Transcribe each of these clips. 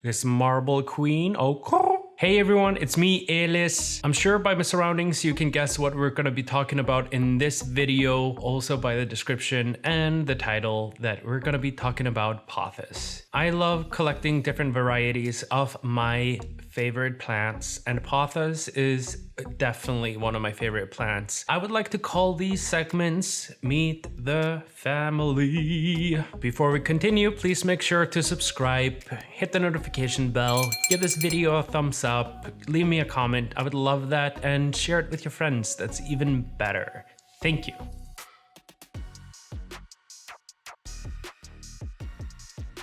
This marble queen, oh. Hey everyone, it's me, Elis. I'm sure by my surroundings you can guess what we're gonna be talking about in this video, also by the description and the title that we're gonna be talking about pothos. I love collecting different varieties of my favorite plants, and pothos is definitely one of my favorite plants. I would like to call these segments Meet the Family. Before we continue, please make sure to subscribe, hit the notification bell, give this video a thumbs up, leave me a comment. I would love that, and share it with your friends. That's even better. Thank you.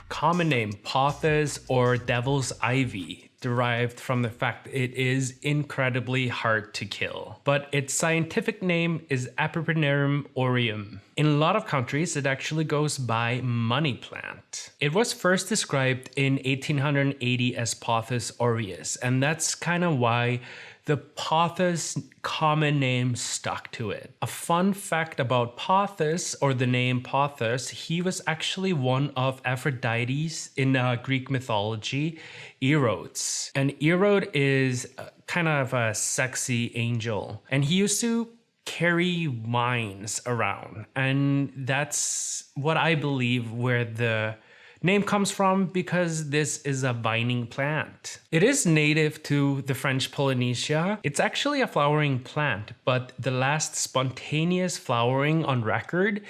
Common name, pothos or devil's ivy, derived from the fact it is incredibly hard to kill. But its scientific name is Epipremnum aureum. In a lot of countries, it actually goes by money plant. It was first described in 1880 as Pothos aureus, and that's kind of why the pothos common name stuck to it. A fun fact about Pothos, or the name Pothos, he was actually one of Aphrodite's in Greek mythology, Eros. And Eros is kind of a sexy angel, and he used to carry wines around, and that's what I believe where the name comes from, because this is a vining plant. It is native to the French Polynesia. It's actually a flowering plant, but the last spontaneous flowering on record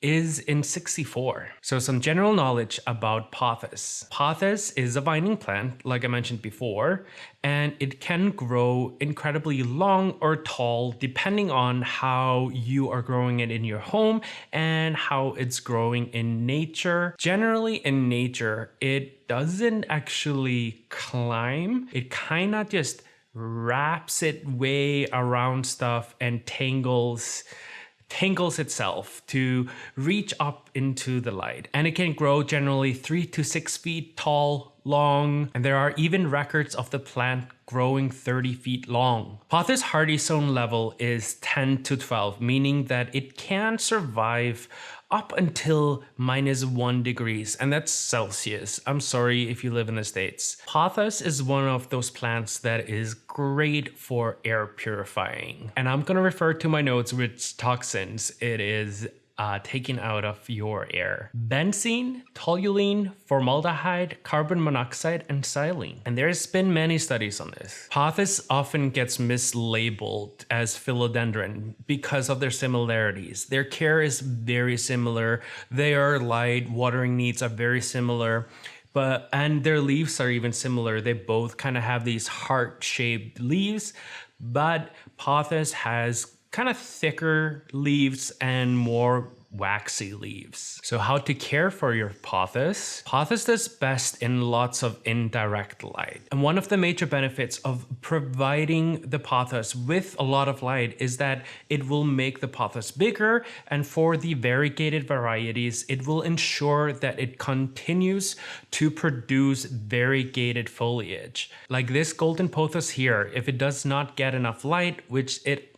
is in 64. So some general knowledge about pothos. Pothos is a vining plant, like I mentioned before, and it can grow incredibly long or tall depending on how you are growing it in your home and how it's growing in nature. Generally in nature, it doesn't actually climb. It kind of just wraps it way around stuff and tangles itself to reach up into the light. And it can grow generally 3 to 6 feet tall, long, and there are even records of the plant growing 30 feet long. Pothos hardy zone level is 10 to 12, meaning that it can survive up until -1 degrees, and that's Celsius. I'm sorry if you live in the States. Pothos is one of those plants that is great for air purifying. And I'm gonna refer to my notes which toxins it is taken out of your air. Benzene, toluene, formaldehyde, carbon monoxide, and xylene. And there's been many studies on this. Pothos often gets mislabeled as philodendron because of their similarities. Their care is very similar. Their light, watering needs are very similar. And their leaves are even similar. They both kind of have these heart-shaped leaves, but pothos has kind of thicker leaves and more waxy leaves. So how to care for your pothos? Pothos does best in lots of indirect light. And one of the major benefits of providing the pothos with a lot of light is that it will make the pothos bigger, and for the variegated varieties, it will ensure that it continues to produce variegated foliage. Like this golden pothos here, if it does not get enough light, which it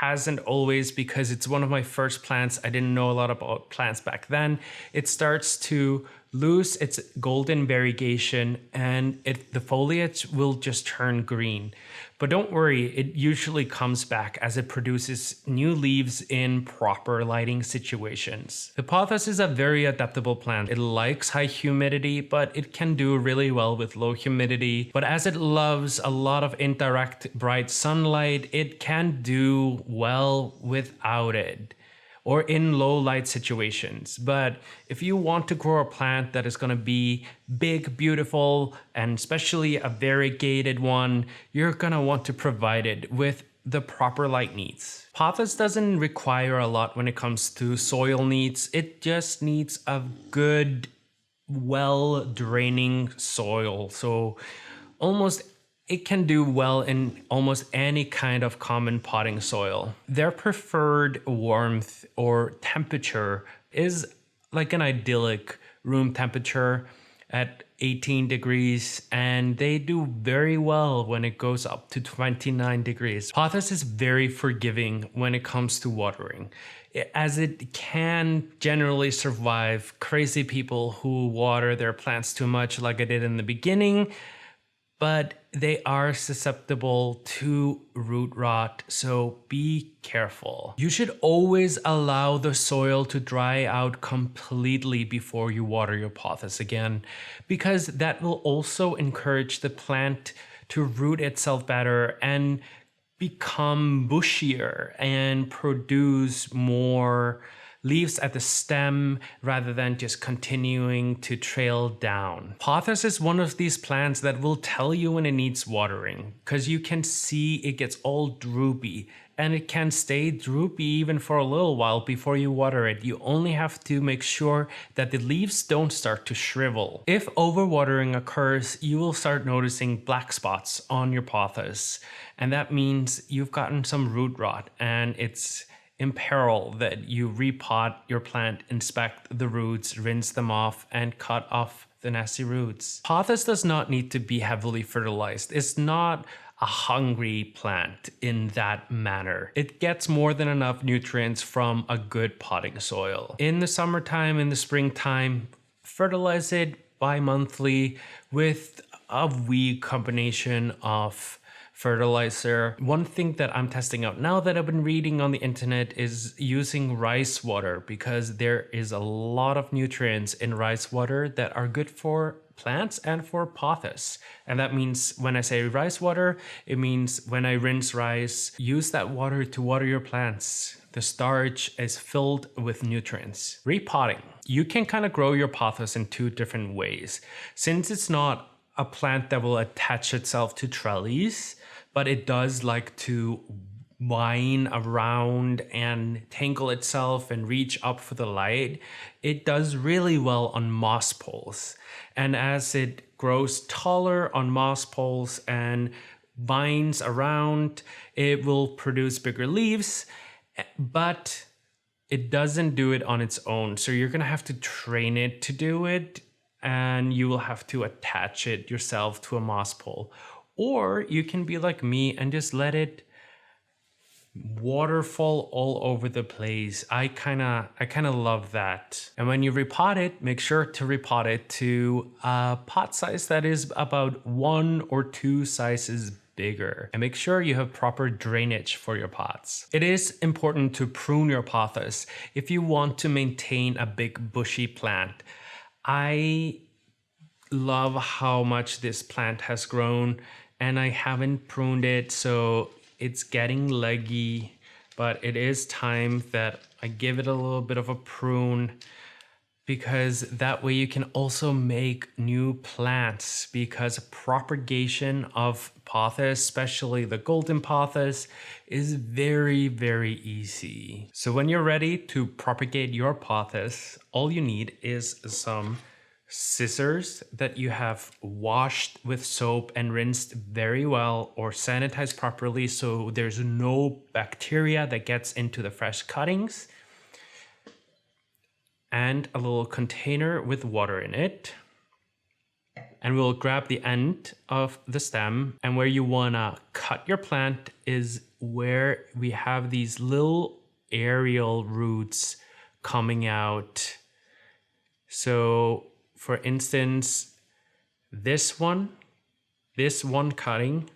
hasn't always, because it's one of my first plants. I didn't know a lot about plants back then. It starts to lose its golden variegation, and the foliage will just turn green. But don't worry, it usually comes back as it produces new leaves in proper lighting situations. The pothos is a very adaptable plant. It likes high humidity, but it can do really well with low humidity. But as it loves a lot of indirect bright sunlight, it can do well without it, or in low light situations. But if you want to grow a plant that is going to be big, beautiful, and especially a variegated one, you're going to want to provide it with the proper light needs. Pothos doesn't require a lot when it comes to soil needs. It just needs a good, well-draining soil. So it can do well in almost any kind of common potting soil. Their preferred warmth or temperature is like an idyllic room temperature. at 18 degrees, and they do very well when it goes up to 29 degrees. Pothos is very forgiving when it comes to watering, as it can generally survive crazy people who water their plants too much, like I did in the beginning, but they are susceptible to root rot, so be careful. You should always allow the soil to dry out completely before you water your pothos again, because that will also encourage the plant to root itself better and become bushier and produce more leaves at the stem rather than just continuing to trail down. Pothos is one of these plants that will tell you when it needs watering, because you can see it gets all droopy, and it can stay droopy even for a little while before you water it. You only have to make sure that the leaves don't start to shrivel. If overwatering occurs, you will start noticing black spots on your pothos, and that means you've gotten some root rot, and it's in peril that you repot your plant, inspect the roots, rinse them off, and cut off the nasty roots. Pothos does not need to be heavily fertilized. It's not a hungry plant in that manner. It gets more than enough nutrients from a good potting soil. In the summertime, in the springtime, fertilize it bi-monthly with a weed combination of fertilizer. One thing that I'm testing out now that I've been reading on the internet is using rice water, because there is a lot of nutrients in rice water that are good for plants and for pothos. And that means when I say rice water, it means when I rinse rice, use that water to water your plants. The starch is filled with nutrients. Repotting. You can kind of grow your pothos in two different ways. Since it's not a plant that will attach itself to trellis, but it does like to wind around and tangle itself and reach up for the light, it does really well on moss poles. And as it grows taller on moss poles and vines around, it will produce bigger leaves, but it doesn't do it on its own. So you're gonna have to train it to do it, and you will have to attach it yourself to a moss pole. Or you can be like me and just let it waterfall all over the place. I kind of love that. And when you repot it, make sure to repot it to a pot size that is about 1 or 2 sizes bigger, and make sure you have proper drainage for your pots. It is important to prune your pothos if you want to maintain a big bushy plant. I love how much this plant has grown, and I haven't pruned it, so it's getting leggy, but it is time that I give it a little bit of a prune, because that way you can also make new plants, because propagation of pothos, especially the golden pothos, is very, very easy. So when you're ready to propagate your pothos, all you need is some scissors that you have washed with soap and rinsed very well, or sanitized properly so there's no bacteria that gets into the fresh cuttings, and a little container with water in it. And we'll grab the end of the stem, and where you wanna cut your plant is where we have these little aerial roots coming out. So for instance, this one cutting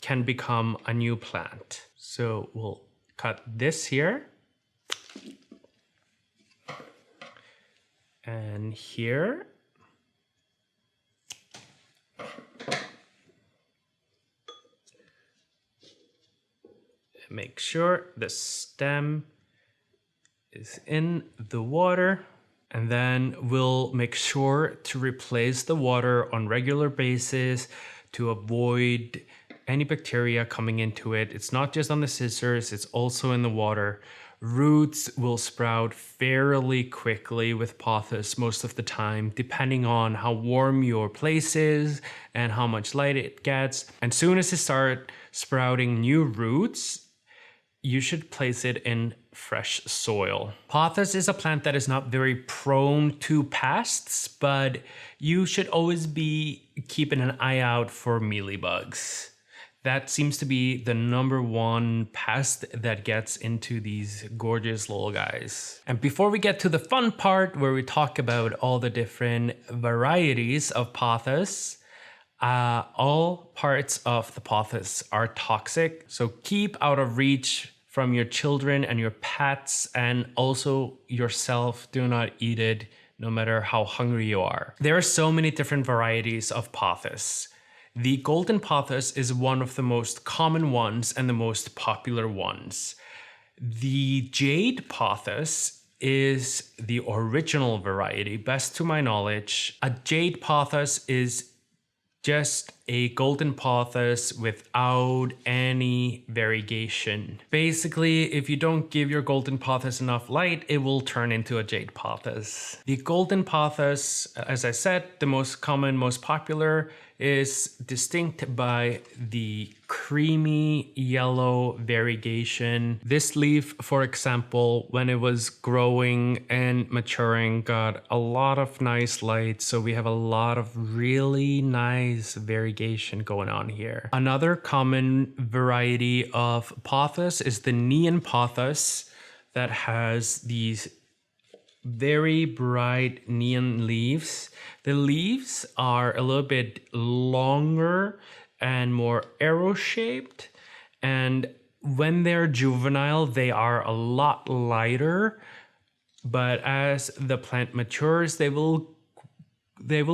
can become a new plant. So we'll cut this here, and here, make sure the stem is in the water. And then we'll make sure to replace the water on regular basis to avoid any bacteria coming into it. It's not just on the scissors, it's also in the water. Roots will sprout fairly quickly with pothos most of the time, depending on how warm your place is and how much light it gets. And soon as it starts sprouting new roots, you should place it in fresh soil. Pothos is a plant that is not very prone to pests, but you should always be keeping an eye out for mealybugs. That seems to be the #1 pest that gets into these gorgeous little guys. And before we get to the fun part where we talk about all the different varieties of pothos, all parts of the pothos are toxic, so keep out of reach from your children and your pets, and also yourself. Do not eat it no matter how hungry you are. There are so many different varieties of pothos. The golden pothos is one of the most common ones and the most popular ones. The jade pothos is the original variety, best to my knowledge. A jade pothos is just a golden pothos without any variegation. Basically, if you don't give your golden pothos enough light, it will turn into a jade pothos. The golden pothos, as I said, the most common, most popular, is distinct by the creamy yellow variegation. This leaf, for example, when it was growing and maturing, got a lot of nice light, so we have a lot of really nice variegation going on here. Another common variety of pothos is the neon pothos that has these very bright neon leaves. The leaves are a little bit longer and more arrow-shaped, and when they're juvenile, they are a lot lighter, but as the plant matures, they will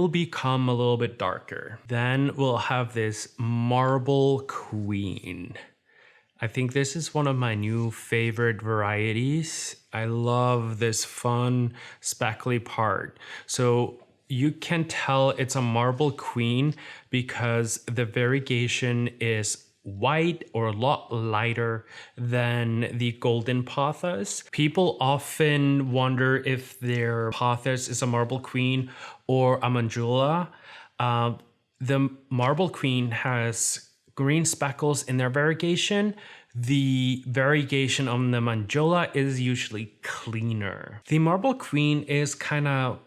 become a little bit darker. Then we'll have this marble queen. I think this is one of my new favorite varieties. I love this fun speckly part. So you can tell it's a marble queen because the variegation is white or a lot lighter than the golden pothos. People often wonder if their pothos is a marble queen or a mandula. The marble queen has green speckles in their variegation. The variegation on the mandula is usually cleaner. The marble queen is kind of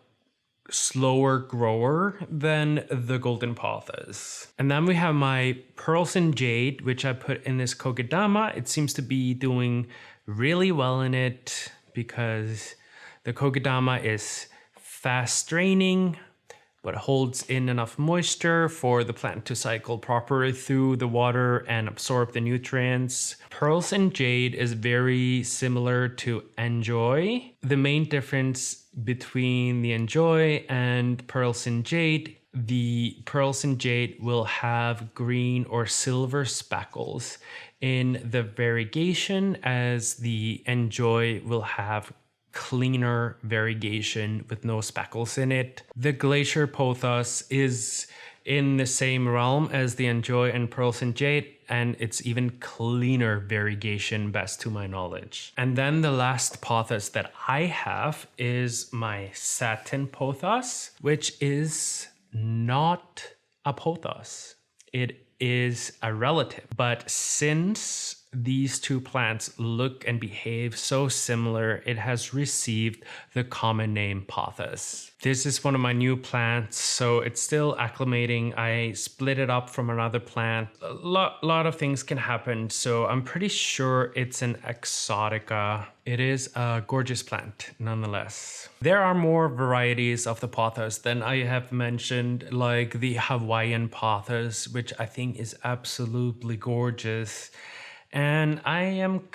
slower grower than the golden pothos. And then we have my pearls and jade, which I put in this kokedama. It seems to be doing really well in it because the kokedama is fast draining, but holds in enough moisture for the plant to cycle properly through the water and absorb the nutrients. Pearls and jade is very similar to enjoy. The main difference between the enjoy and pearls and jade, the pearls and jade will have green or silver speckles in the variegation, as the enjoy will have cleaner variegation with no speckles in it. The glacier pothos is in the same realm as the enjoy and pearls and jade, and it's even cleaner variegation, best to my knowledge. And then the last pothos that I have is my satin pothos, which is not a pothos. It is a relative, but since these two plants look and behave so similar, it has received the common name pothos. This is one of my new plants, so it's still acclimating. I split it up from another plant. A lot of things can happen, so I'm pretty sure it's an exotica. It is a gorgeous plant nonetheless. There are more varieties of the pothos than I have mentioned, like the Hawaiian pothos, which I think is absolutely gorgeous. And I am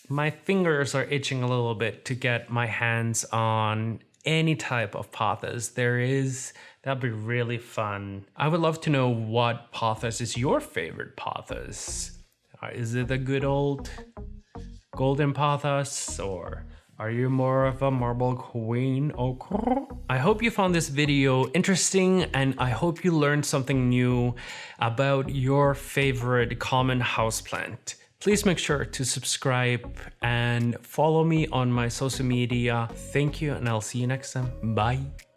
my fingers are itching a little bit to get my hands on any type of pothos there is. That'd be really fun. I would love to know what pothos is your favorite pothos. Is it the good old golden pothos, or are you more of a marble queen? I hope you found this video interesting, and I hope you learned something new about your favorite common houseplant. Please make sure to subscribe and follow me on my social media. Thank you, and I'll see you next time. Bye.